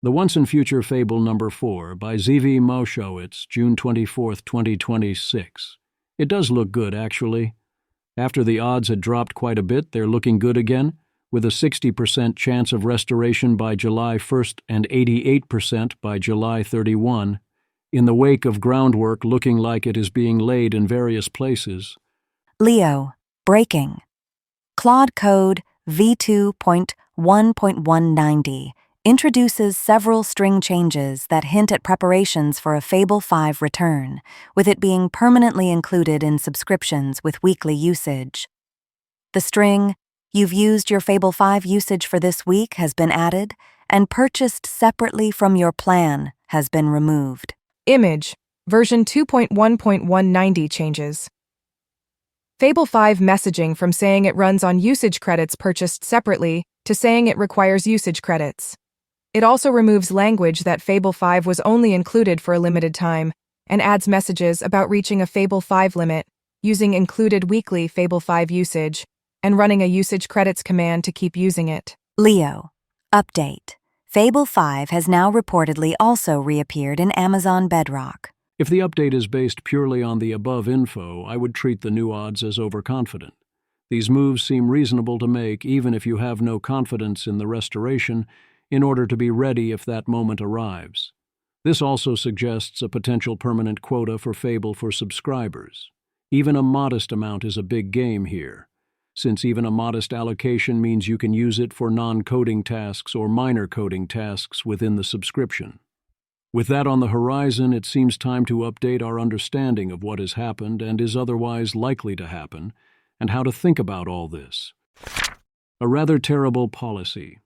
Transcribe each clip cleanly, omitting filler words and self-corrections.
The Once and Future Fable number 4 by Z.V. Moshowitz, June 24, 2026. It does look good, actually. After the odds had dropped quite a bit, they're looking good again, with a 60% chance of restoration by July 1st and 88% by July 31, in the wake of groundwork looking like it is being laid in various places. Leo, breaking. Claude Code v2.1.190 introduces several string changes that hint at preparations for a Fable 5 return, with it being permanently included in subscriptions with weekly usage. The string, "You've used your Fable 5 usage for this week," has been added, and "purchased separately from your plan" has been removed. Image, version 2.1.190 changes. Fable 5 messaging from saying it runs on usage credits purchased separately to saying it requires usage credits. It also removes language that Fable 5 was only included for a limited time and adds messages about reaching a Fable 5 limit, using included weekly Fable 5 usage, and running a usage credits command to keep using it. Leo, update. Fable 5 has now reportedly also reappeared in Amazon Bedrock. If the update is based purely on the above info, I would treat the new odds as overconfident. These moves seem reasonable to make even if you have no confidence in the restoration, in order to be ready if that moment arrives. This also suggests a potential permanent quota for Fable for subscribers. Even a modest amount is a big game here, since even a modest allocation means you can use it for non-coding tasks or minor coding tasks within the subscription. With that on the horizon, it seems time to update our understanding of what has happened and is otherwise likely to happen, and how to think about all this. A rather terrible policy.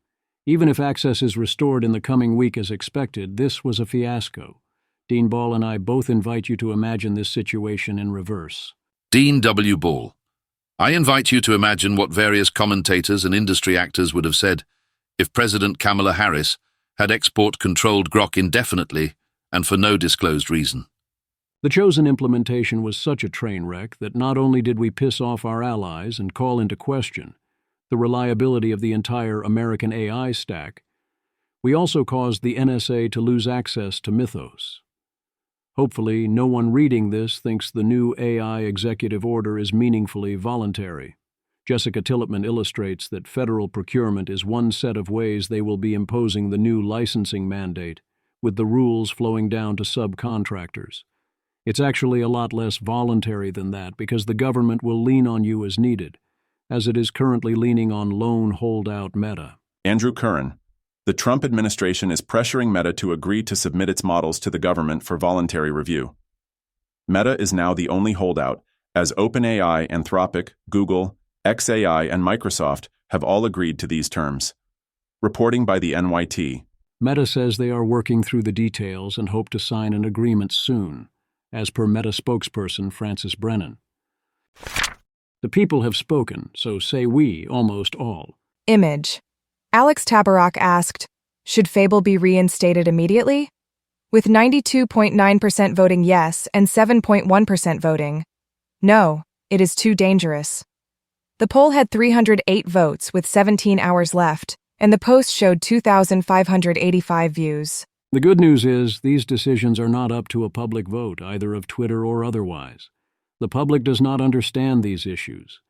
Even if access is restored in the coming week as expected, this was a fiasco. Dean Ball and I both invite you to imagine this situation in reverse. Dean W. Ball. I invite you to imagine what various commentators and industry actors would have said if President Kamala Harris had export-controlled Grok indefinitely and for no disclosed reason. The chosen implementation was such a train wreck that not only did we piss off our allies and call into question the reliability of the entire American AI stack, we also caused the NSA to lose access to Mythos. Hopefully, no one reading this thinks the new AI executive order is meaningfully voluntary. Jessica Tillotman illustrates that federal procurement is one set of ways they will be imposing the new licensing mandate, with the rules flowing down to subcontractors. It's actually a lot less voluntary than that because the government will lean on you as needed, as it is currently leaning on lone holdout Meta. Andrew Curran. The Trump administration is pressuring Meta to agree to submit its models to the government for voluntary review. Meta is now the only holdout, as OpenAI, Anthropic, Google, xAI, and Microsoft have all agreed to these terms. Reporting by the NYT. Meta says they are working through the details and hope to sign an agreement soon, as per Meta spokesperson Francis Brennan. The people have spoken, so say we, almost all. Image. Alex Tabarrok asked, should Fable be reinstated immediately? With 92.9% voting yes and 7.1% voting no, it is too dangerous. The poll had 308 votes with 17 hours left, and the post showed 2,585 views. The good news is these decisions are not up to a public vote, either of Twitter or otherwise. The public does not understand these issues.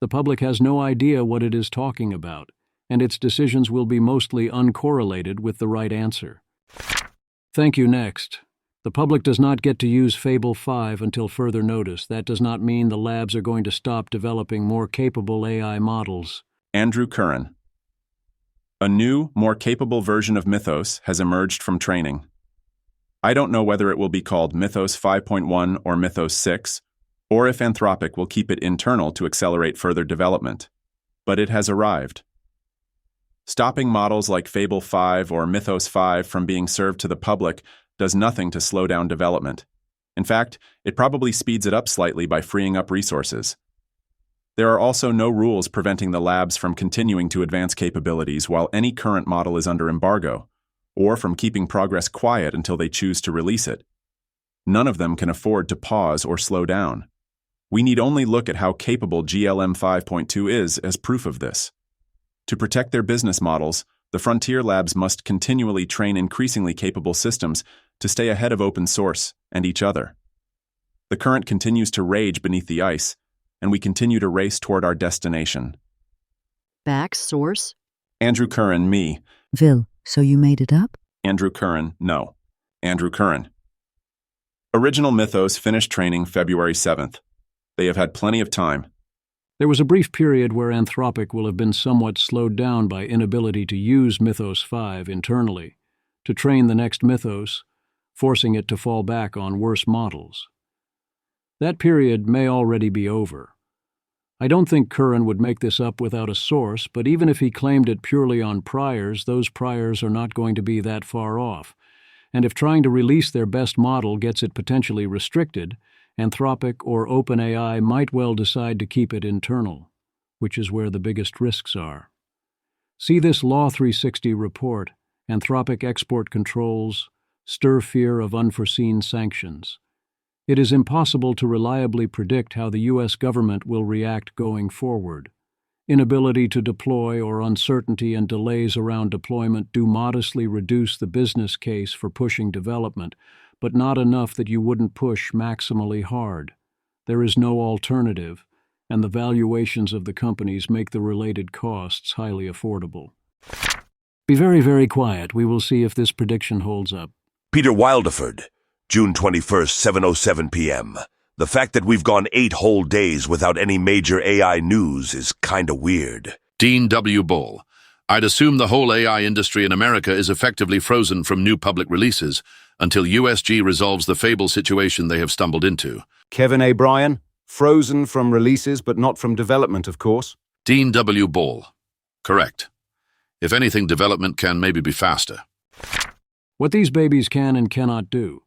The public has no idea what it is talking about, and its decisions will be mostly uncorrelated with the right answer. Thank you. Next. The public does not get to use Fable 5 until further notice. That does not mean the labs are going to stop developing more capable AI models. Andrew Curran. A new, more capable version of Mythos has emerged from training. I don't know whether it will be called Mythos 5.1 or Mythos 6, or if Anthropic will keep it internal to accelerate further development. But it has arrived. Stopping models like Fable 5 or Mythos 5 from being served to the public does nothing to slow down development. In fact, it probably speeds it up slightly by freeing up resources. There are also no rules preventing the labs from continuing to advance capabilities while any current model is under embargo, or from keeping progress quiet until they choose to release it. None of them can afford to pause or slow down. We need only look at how capable GLM 5.2 is as proof of this. To protect their business models, The frontier labs must continually train increasingly capable systems to stay ahead of open source and each other. The current continues to rage beneath the ice, and we continue to race toward our destination. Back source? Andrew Curran, me. Vil, so you made it up? Andrew Curran, no. Andrew Curran. Original Mythos finished training February 7th. They have had plenty of time. There was a brief period where Anthropic will have been somewhat slowed down by inability to use Mythos 5 internally, to train the next Mythos, forcing it to fall back on worse models. That period may already be over. I don't think Curran would make this up without a source, but even if he claimed it purely on priors, those priors are not going to be that far off. And if trying to release their best model gets it potentially restricted, Anthropic or OpenAI might well decide to keep it internal, which is where the biggest risks are. See this Law 360 report, Anthropic Export Controls, Stir Fear of Unforeseen Sanctions. It is impossible to reliably predict how the U.S. government will react going forward. Inability to deploy or uncertainty and delays around deployment do modestly reduce the business case for pushing development, but not enough that you wouldn't push maximally hard. There is no alternative, and the valuations of the companies make the related costs highly affordable. Be very, very quiet. We will see if this prediction holds up. Peter Wildeford, June 21st, 7:07 p.m. The fact that we've gone 8 whole days without any major AI news is kinda weird. Dean W. Ball. I'd assume the whole AI industry in America is effectively frozen from new public releases until USG resolves the Fable situation they have stumbled into. Kevin A. Bryan, frozen from releases but not from development, of course. Dean W. Ball. Correct. If anything, development can maybe be faster. What these babies can and cannot do.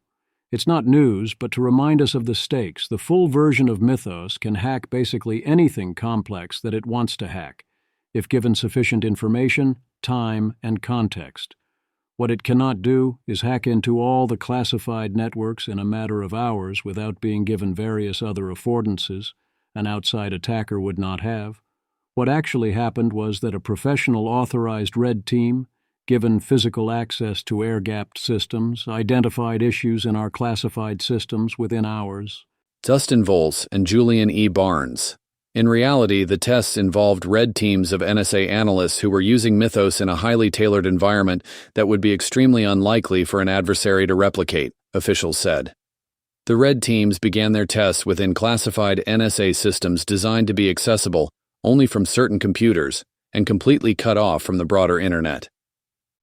It's not news, but to remind us of the stakes, the full version of Mythos can hack basically anything complex that it wants to hack, if given sufficient information, time, and context. What it cannot do is hack into all the classified networks in a matter of hours without being given various other affordances an outside attacker would not have. What actually happened was that a professional authorized red team, given physical access to air-gapped systems, identified issues in our classified systems within hours. Dustin Volz and Julian E. Barnes. In reality, the tests involved red teams of NSA analysts who were using Mythos in a highly tailored environment that would be extremely unlikely for an adversary to replicate, officials said. The red teams began their tests within classified NSA systems designed to be accessible only from certain computers and completely cut off from the broader internet.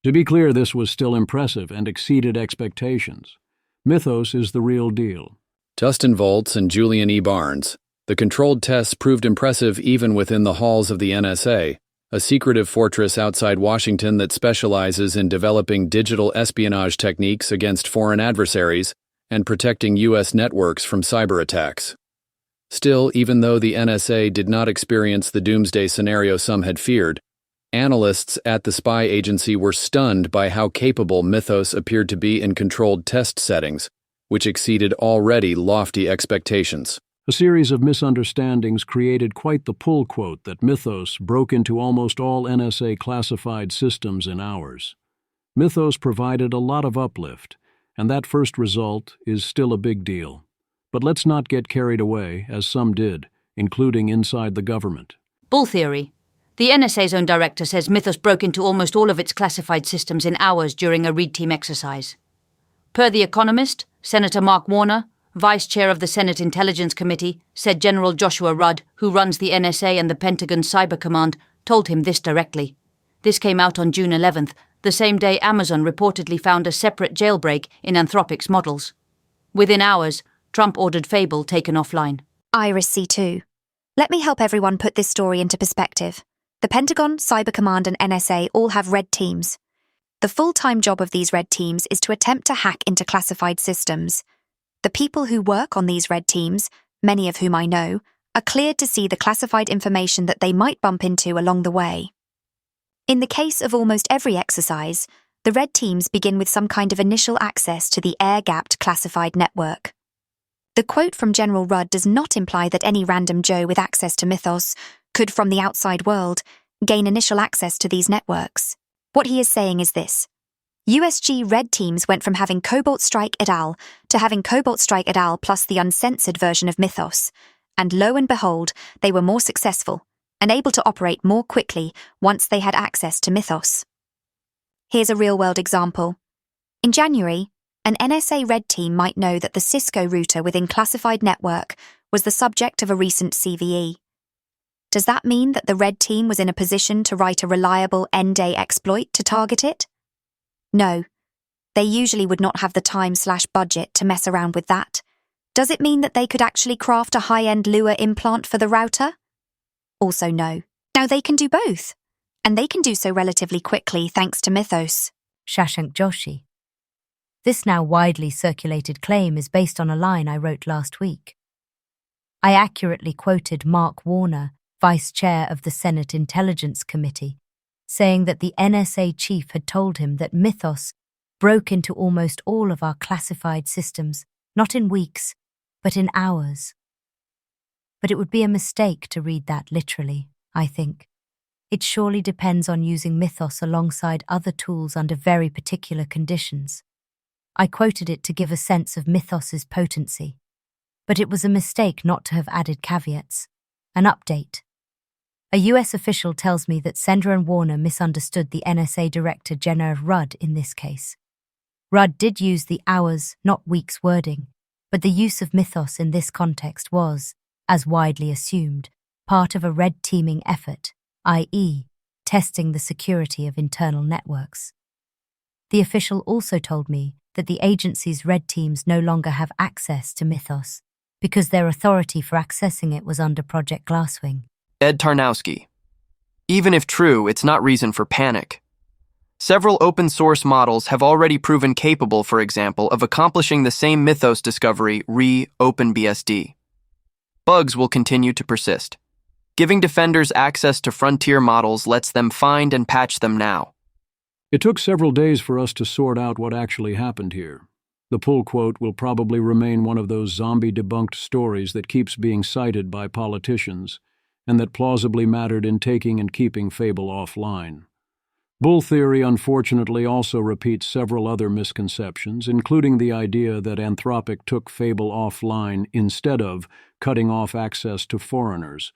To be clear, this was still impressive and exceeded expectations. Mythos is the real deal. Dustin Volz and Julian E. Barnes. The controlled tests proved impressive even within the halls of the NSA, a secretive fortress outside Washington that specializes in developing digital espionage techniques against foreign adversaries and protecting U.S. networks from cyber attacks. Still, even though the NSA did not experience the doomsday scenario some had feared, analysts at the spy agency were stunned by how capable Mythos appeared to be in controlled test settings, which exceeded already lofty expectations. A series of misunderstandings created quite the pull quote that Mythos broke into almost all NSA classified systems in hours. Mythos provided a lot of uplift, and that first result is still a big deal. But let's not get carried away, as some did, including inside the government. Bull theory. The NSA's own director says Mythos broke into almost all of its classified systems in hours during a read team exercise. Per The Economist, Senator Mark Warner, Vice Chair of the Senate Intelligence Committee, said General Joshua Rudd, who runs the NSA and the Pentagon's Cyber Command, told him this directly. This came out on June 11th, the same day Amazon reportedly found a separate jailbreak in Anthropic's models. Within hours, Trump ordered Fable taken offline. Iris C2. Let me help everyone put this story into perspective. The Pentagon, Cyber Command, and NSA all have red teams. The full-time job of these red teams is to attempt to hack into classified systems. The people who work on these red teams, many of whom I know, are cleared to see the classified information that they might bump into along the way. In the case of almost every exercise, the red teams begin with some kind of initial access to the air-gapped classified network. The quote from General Rudd does not imply that any random Joe with access to Mythos could, from the outside world, gain initial access to these networks. What he is saying is this. USG red teams went from having Cobalt Strike et al. To having Cobalt Strike et al. Plus the uncensored version of Mythos. And lo and behold, they were more successful and able to operate more quickly once they had access to Mythos. Here's a real-world example. In January, an NSA red team might know that the Cisco router within classified network was the subject of a recent CVE. Does that mean that the red team was in a position to write a reliable end-day exploit to target it? No. They usually would not have the time/budget to mess around with that. Does it mean that they could actually craft a high-end Lua implant for the router? Also no. Now they can do both. And they can do so relatively quickly thanks to Mythos. Shashank Joshi. This now widely circulated claim is based on a line I wrote last week. I accurately quoted Mark Warner, Vice Chair of the Senate Intelligence Committee, saying that the NSA chief had told him that Mythos broke into almost all of our classified systems, not in weeks, but in hours. But it would be a mistake to read that literally, I think. It surely depends on using Mythos alongside other tools under very particular conditions. I quoted it to give a sense of Mythos's potency, but it was a mistake not to have added caveats. An update. A US official tells me that Sender and Warner misunderstood the NSA Director General Rudd in this case. Rudd did use the hours, not weeks wording, but the use of Mythos in this context was, as widely assumed, part of a red teaming effort, i.e., testing the security of internal networks. The official also told me that the agency's red teams no longer have access to Mythos because their authority for accessing it was under Project Glasswing. Ed Tarnowski. Even if true, it's not reason for panic. Several open-source models have already proven capable, for example, of accomplishing the same Mythos discovery re-OpenBSD. Bugs will continue to persist. Giving defenders access to frontier models lets them find and patch them now. It took several days for us to sort out what actually happened here. The pull quote will probably remain one of those zombie-debunked stories that keeps being cited by politicians, and that plausibly mattered in taking and keeping Fable offline. Bull theory unfortunately also repeats several other misconceptions, including the idea that Anthropic took Fable offline instead of cutting off access to foreigners,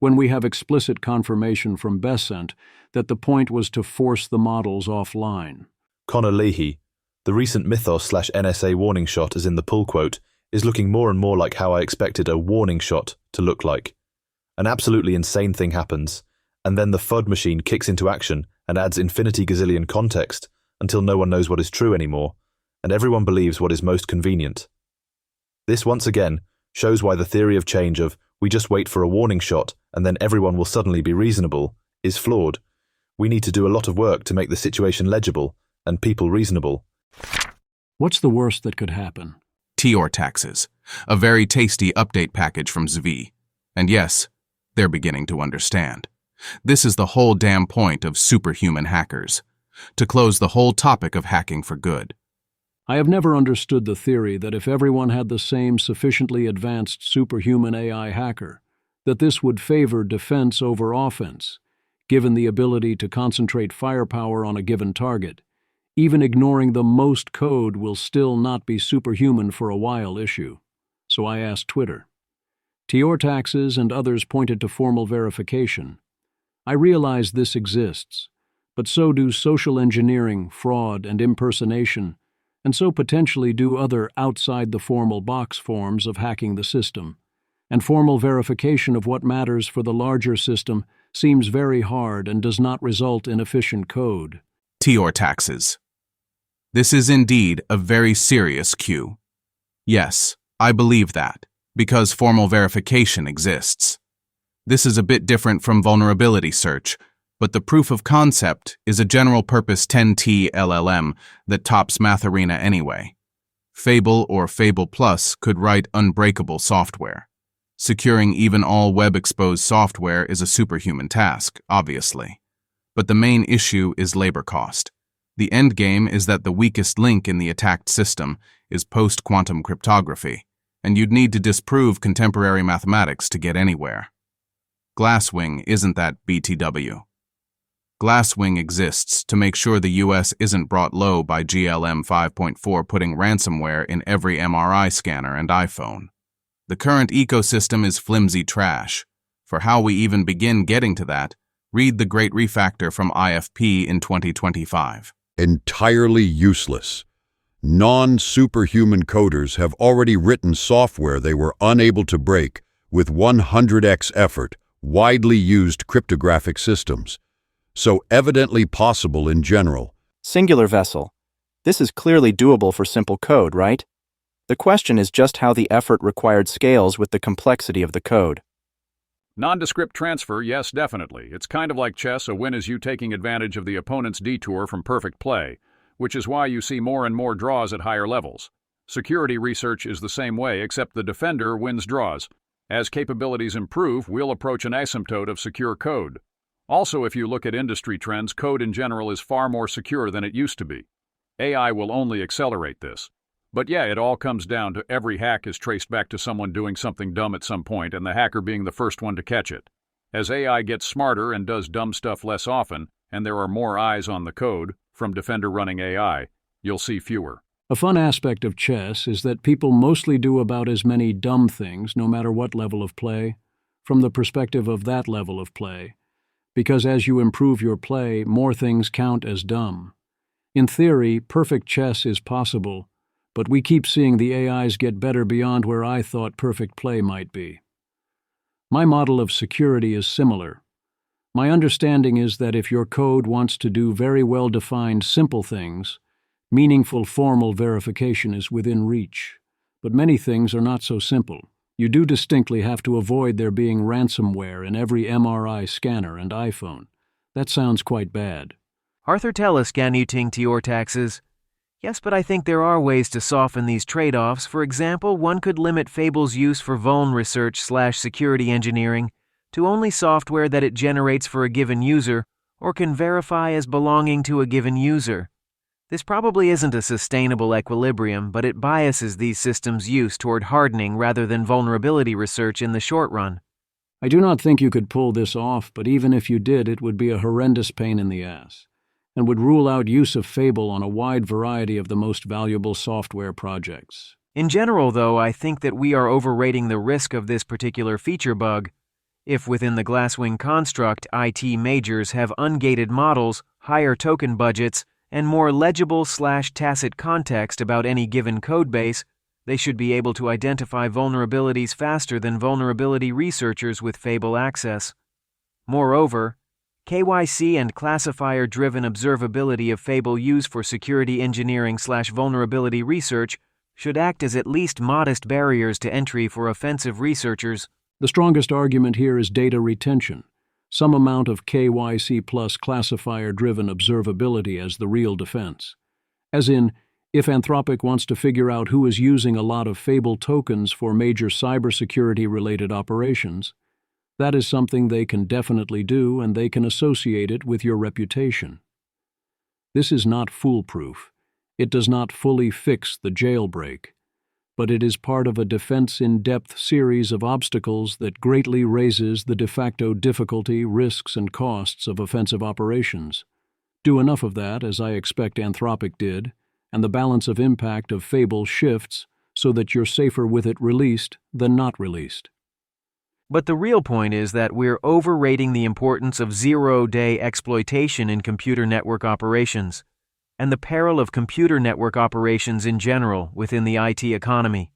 when we have explicit confirmation from Besant that the point was to force the models offline. Connor Leahy, the recent Mythos/NSA warning shot as in the pull quote is looking more and more like how I expected a warning shot to look like. An absolutely insane thing happens, and then the FUD machine kicks into action and adds infinity gazillion context until no one knows what is true anymore, and everyone believes what is most convenient. This once again shows why the theory of change of we just wait for a warning shot and then everyone will suddenly be reasonable is flawed. We need to do a lot of work to make the situation legible and people reasonable. What's the worst that could happen? Tior taxes, a very tasty update package from Zvi. And yes, they're beginning to understand. This is the whole damn point of superhuman hackers, to close the whole topic of hacking for good. I have never understood the theory that if everyone had the same sufficiently advanced superhuman AI hacker, that this would favor defense over offense, given the ability to concentrate firepower on a given target. Even ignoring the most code will still not be superhuman for a while issue. So I asked Twitter. Tior taxes and others pointed to formal verification. I realize this exists, but so do social engineering, fraud, and impersonation, and so potentially do other outside-the-formal-box forms of hacking the system. And formal verification of what matters for the larger system seems very hard and does not result in efficient code. Tior taxes. This is indeed a very serious cue. Yes, I believe that, because formal verification exists. This is a bit different from vulnerability search, but the proof of concept is a general-purpose 10T LLM that tops Matharena anyway. Fable or Fable Plus could write unbreakable software. Securing even all web-exposed software is a superhuman task, obviously. But the main issue is labor cost. The endgame is that the weakest link in the attacked system is post-quantum cryptography, and you'd need to disprove contemporary mathematics to get anywhere. Glasswing isn't that BTW. Glasswing exists to make sure the US isn't brought low by GLM 5.4 putting ransomware in every MRI scanner and iPhone. The current ecosystem is flimsy trash. For how we even begin getting to that, read the Great Refactor from IFP in 2025. Entirely useless. Non-superhuman coders have already written software they were unable to break with 100x effort, widely used cryptographic systems. So evidently possible in general. Singular vessel. This is clearly doable for simple code, right? The question is just how the effort required scales with the complexity of the code. Nondescript transfer, yes, definitely. It's kind of like chess. A win is you taking advantage of the opponent's detour from perfect play, which is why you see more and more draws at higher levels. Security research is the same way, except the defender wins draws. As capabilities improve, we'll approach an asymptote of secure code. Also, if you look at industry trends, code in general is far more secure than it used to be. AI will only accelerate this. But yeah, it all comes down to every hack is traced back to someone doing something dumb at some point and the hacker being the first one to catch it. As AI gets smarter and does dumb stuff less often, and there are more eyes on the code, from Defender running AI, you'll see fewer. A fun aspect of chess is that people mostly do about as many dumb things, no matter what level of play, from the perspective of that level of play. Because as you improve your play, more things count as dumb. In theory, perfect chess is possible, but we keep seeing the AIs get better beyond where I thought perfect play might be. My model of security is similar. My understanding is that if your code wants to do very well-defined simple things, meaningful formal verification is within reach. But many things are not so simple. You do distinctly have to avoid there being ransomware in every MRI scanner and iPhone. That sounds quite bad. Arthur Tellis, can you ting to your taxes? Yes, but I think there are ways to soften these trade-offs. For example, one could limit Fable's use for vuln research/security engineering to only software that it generates for a given user or can verify as belonging to a given user. This probably isn't a sustainable equilibrium, but it biases these systems' use toward hardening rather than vulnerability research in the short run. I do not think you could pull this off, but even if you did, it would be a horrendous pain in the ass, and would rule out use of Fable on a wide variety of the most valuable software projects. In general, though, I think that we are overrating the risk of this particular feature bug. If within the Glasswing construct, IT majors have ungated models, higher token budgets, and more legible/tacit context about any given codebase, they should be able to identify vulnerabilities faster than vulnerability researchers with Fable access. Moreover, KYC and classifier-driven observability of Fable used for security engineering/vulnerability research should act as at least modest barriers to entry for offensive researchers. The strongest argument here is data retention. Some amount of KYC plus classifier-driven observability as the real defense. As in, if Anthropic wants to figure out who is using a lot of Fable tokens for major cybersecurity-related operations, that is something they can definitely do, and they can associate it with your reputation. This is not foolproof. It does not fully fix the jailbreak, but it is part of a defense-in-depth series of obstacles that greatly raises the de facto difficulty, risks, and costs of offensive operations. Do enough of that, as I expect Anthropic did, and the balance of impact of Fable shifts so that you're safer with it released than not released. But the real point is that we're overrating the importance of zero-day exploitation in computer network operations, and the peril of computer network operations in general within the IT economy.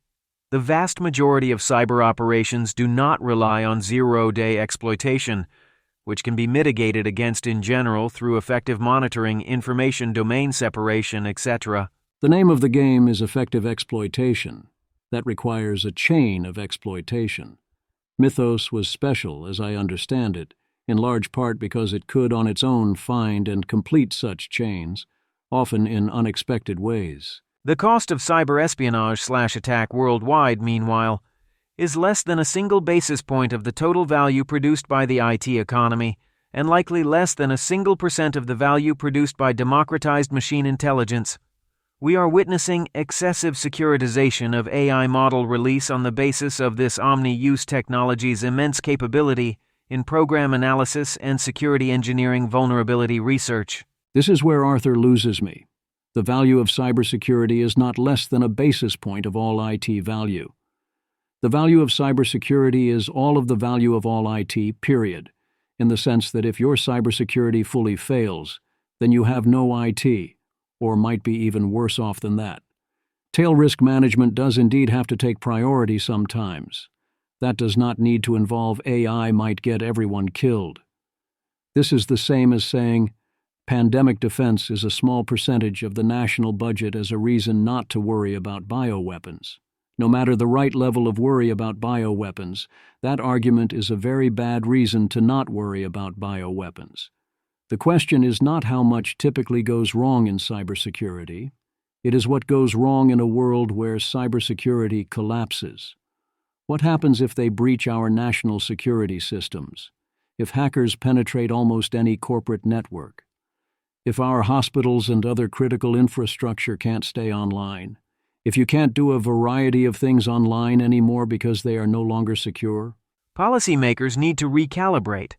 The vast majority of cyber operations do not rely on zero-day exploitation, which can be mitigated against in general through effective monitoring, information domain separation, etc. The name of the game is effective exploitation. That requires a chain of exploitation. Mythos was special, as I understand it, in large part because it could on its own find and complete such chains, often in unexpected ways. The cost of cyber espionage/attack worldwide, meanwhile, is less than a single basis point of the total value produced by the IT economy, and likely less than a single % of the value produced by democratized machine intelligence. We are witnessing excessive securitization of AI model release on the basis of this omni-use technology's immense capability in program analysis and security engineering vulnerability research. This is where Arthur loses me. The value of cybersecurity is not less than a basis point of all IT value. The value of cybersecurity is all of the value of all IT, period, in the sense that if your cybersecurity fully fails, then you have no IT, or might be even worse off than that. Tail risk management does indeed have to take priority sometimes. That does not need to involve AI might get everyone killed. This is the same as saying, pandemic defense is a small percentage of the national budget as a reason not to worry about bioweapons. No matter the right level of worry about bioweapons, that argument is a very bad reason to not worry about bioweapons. The question is not how much typically goes wrong in cybersecurity. It is what goes wrong in a world where cybersecurity collapses. What happens if they breach our national security systems? If hackers penetrate almost any corporate network? If our hospitals and other critical infrastructure can't stay online? If you can't do a variety of things online anymore because they are no longer secure? Policymakers need to recalibrate.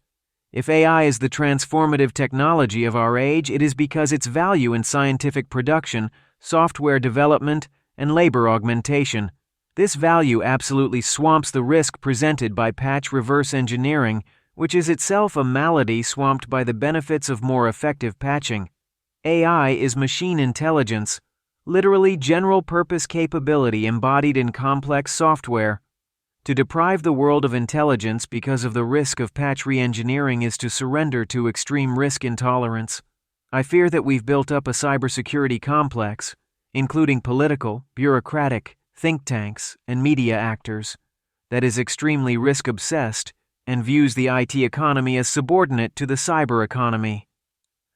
If AI is the transformative technology of our age, it is because its value in scientific production, software development, and labor augmentation. This value absolutely swamps the risk presented by patch reverse engineering, which is itself a malady swamped by the benefits of more effective patching. AI is machine intelligence, literally general-purpose capability embodied in complex software. To deprive the world of intelligence because of the risk of patch re-engineering is to surrender to extreme risk intolerance. I fear that we've built up a cybersecurity complex, including political, bureaucratic, think tanks, and media actors, that is extremely risk-obsessed and views the IT economy as subordinate to the cyber economy.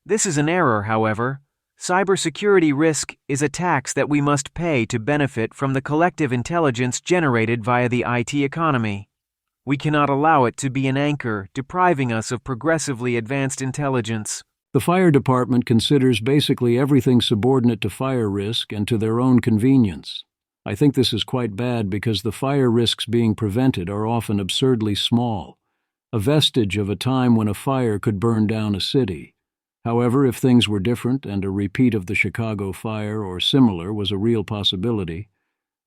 This is an error, however. Cybersecurity risk is a tax that we must pay to benefit from the collective intelligence generated via the IT economy. We cannot allow it to be an anchor, depriving us of progressively advanced intelligence. The fire department considers basically everything subordinate to fire risk and to their own convenience. I think this is quite bad because the fire risks being prevented are often absurdly small, a vestige of a time when a fire could burn down a city. However, if things were different and a repeat of the Chicago fire or similar was a real possibility,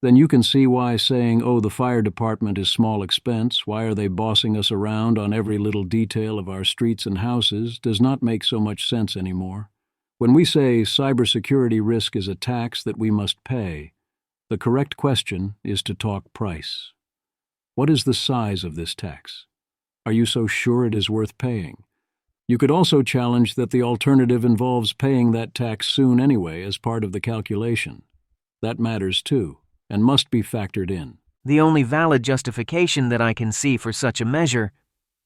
then you can see why saying, oh, the fire department is small expense, why are they bossing us around on every little detail of our streets and houses, does not make so much sense anymore. When we say cybersecurity risk is a tax that we must pay, the correct question is to talk price. What is the size of this tax? Are you so sure it is worth paying? You could also challenge that the alternative involves paying that tax soon anyway as part of the calculation. That matters too, and must be factored in. The only valid justification that I can see for such a measure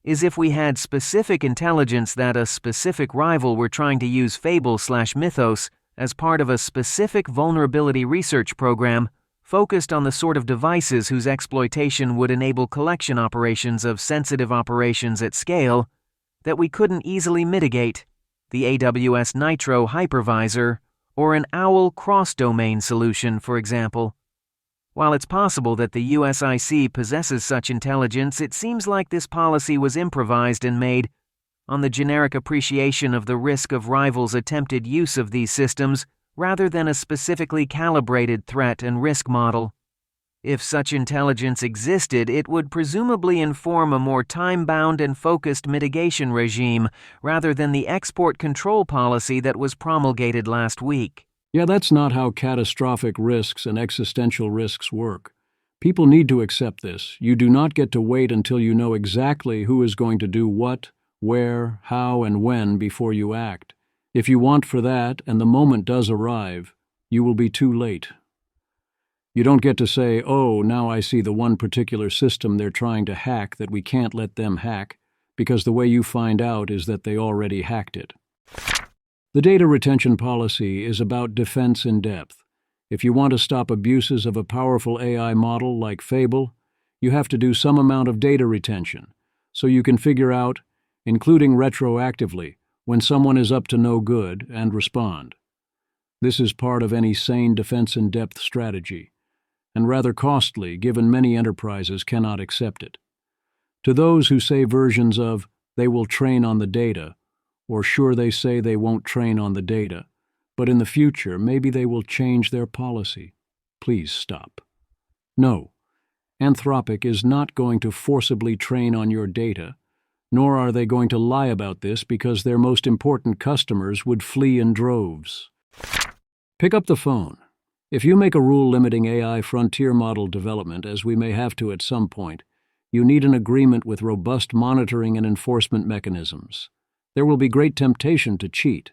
is if we had specific intelligence that a specific rival were trying to use Fable/Mythos as part of a specific vulnerability research program focused on the sort of devices whose exploitation would enable collection operations of sensitive operations at scale that we couldn't easily mitigate, the AWS Nitro hypervisor, or an OWL cross-domain solution, for example. While it's possible that the USIC possesses such intelligence, it seems like this policy was improvised and made on the generic appreciation of the risk of rivals' attempted use of these systems rather than a specifically calibrated threat and risk model. If such intelligence existed, it would presumably inform a more time-bound and focused mitigation regime rather than the export control policy that was promulgated last week. Yeah, that's not how catastrophic risks and existential risks work. People need to accept this. You do not get to wait until you know exactly who is going to do what, where, how, and when before you act. If you want for that, and the moment does arrive, you will be too late. You don't get to say, oh, now I see the one particular system they're trying to hack that we can't let them hack, because the way you find out is that they already hacked it. The data retention policy is about defense in depth. If you want to stop abuses of a powerful AI model like Fable, you have to do some amount of data retention, so you can figure out, including retroactively, when someone is up to no good and respond. This is part of any sane defense in depth strategy, and rather costly given many enterprises cannot accept it. To those who say versions of, they will train on the data, or sure they say they won't train on the data, but in the future maybe they will change their policy. Please stop. No, Anthropic is not going to forcibly train on your data, nor are they going to lie about this because their most important customers would flee in droves. Pick up the phone. If you make a rule limiting AI frontier model development, as we may have to at some point, you need an agreement with robust monitoring and enforcement mechanisms. There will be great temptation to cheat.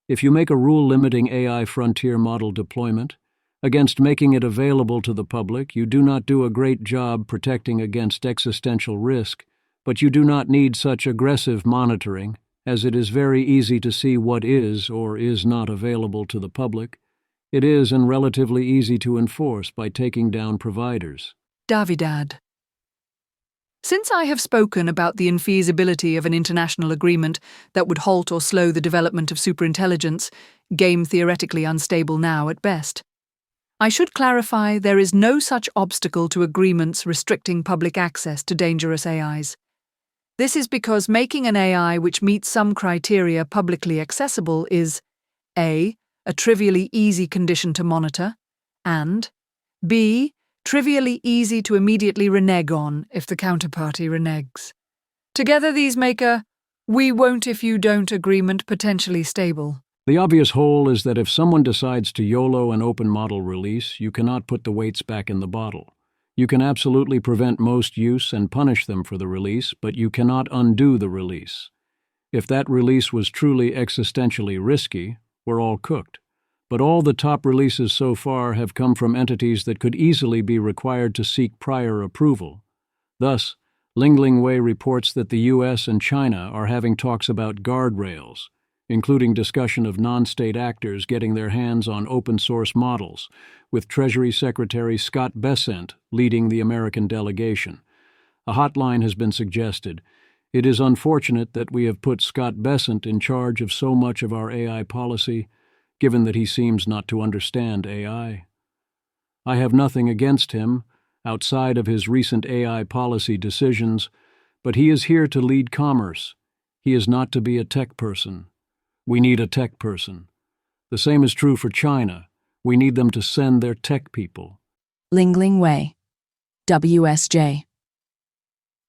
If you make a rule limiting AI frontier model deployment, against making it available to the public, you do not do a great job protecting against existential risk, but you do not need such aggressive monitoring, as it is very easy to see what is or is not available to the public. It is and relatively easy to enforce by taking down providers. Davidad. Since I have spoken about the infeasibility of an international agreement that would halt or slow the development of superintelligence, game theoretically unstable now at best, I should clarify there is no such obstacle to agreements restricting public access to dangerous AIs. This is because making an AI which meets some criteria publicly accessible is A. a trivially easy condition to monitor, and B. trivially easy to immediately renege on if the counterparty reneges. Together these make a "we won't if you don't" agreement potentially stable. The obvious hole is that if someone decides to YOLO an open model release, you cannot put the weights back in the bottle. You can absolutely prevent most use and punish them for the release, but you cannot undo the release. If that release was truly existentially risky, we're all cooked. But all the top releases so far have come from entities that could easily be required to seek prior approval. Thus, Lingling Wei reports that the US and China are having talks about guardrails, including discussion of non-state actors getting their hands on open-source models, with Treasury Secretary Scott Bessent leading the American delegation. A hotline has been suggested. It is unfortunate that we have put Scott Bessent in charge of so much of our AI policy, given that he seems not to understand AI. I have nothing against him, outside of his recent AI policy decisions, but he is here to lead commerce. He is not to be a tech person. We need a tech person. The same is true for China. We need them to send their tech people. Lingling Wei, WSJ.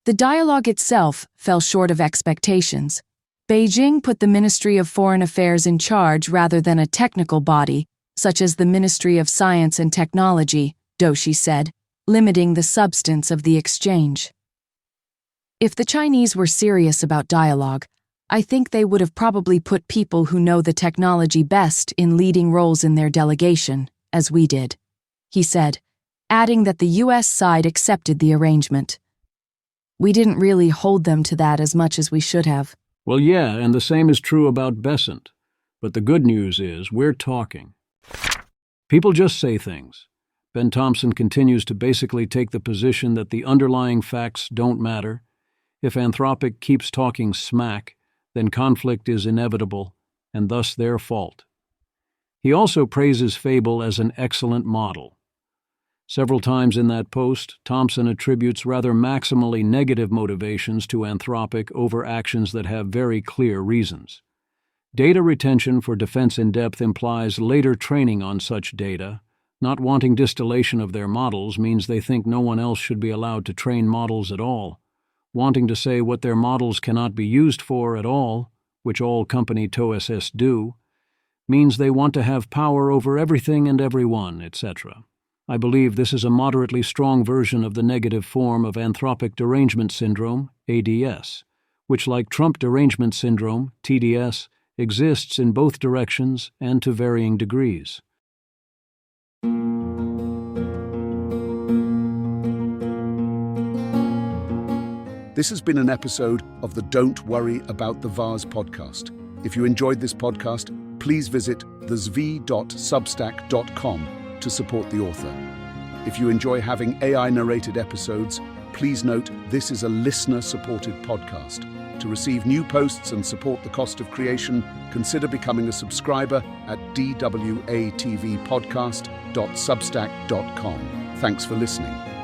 The dialogue itself fell short of expectations. Beijing put the Ministry of Foreign Affairs in charge rather than a technical body, such as the Ministry of Science and Technology, Doshi said, limiting the substance of the exchange. If the Chinese were serious about dialogue, I think they would have probably put people who know the technology best in leading roles in their delegation, as we did, he said, adding that the US side accepted the arrangement. We didn't really hold them to that as much as we should have. Well, yeah, and the same is true about Bessent. But the good news is we're talking. People just say things. Ben Thompson continues to basically take the position that the underlying facts don't matter. If Anthropic keeps talking smack, then conflict is inevitable, and thus their fault. He also praises Fable as an excellent model. Several times in that post, Thompson attributes rather maximally negative motivations to Anthropic over actions that have very clear reasons. Data retention for defense in depth implies later training on such data. Not wanting distillation of their models means they think no one else should be allowed to train models at all. Wanting to say what their models cannot be used for at all, which all company TOSS do, means they want to have power over everything and everyone, etc. I believe this is a moderately strong version of the negative form of Anthropic Derangement Syndrome, ADS, which, like Trump Derangement Syndrome, TDS, exists in both directions and to varying degrees. This has been an episode of the Don't Worry About the Vase podcast. If you enjoyed this podcast, please visit thezv.substack.com to support the author. If you enjoy having AI-narrated episodes, please note this is a listener-supported podcast. To receive new posts and support the cost of creation, consider becoming a subscriber at dwatvpodcast.substack.com. Thanks for listening.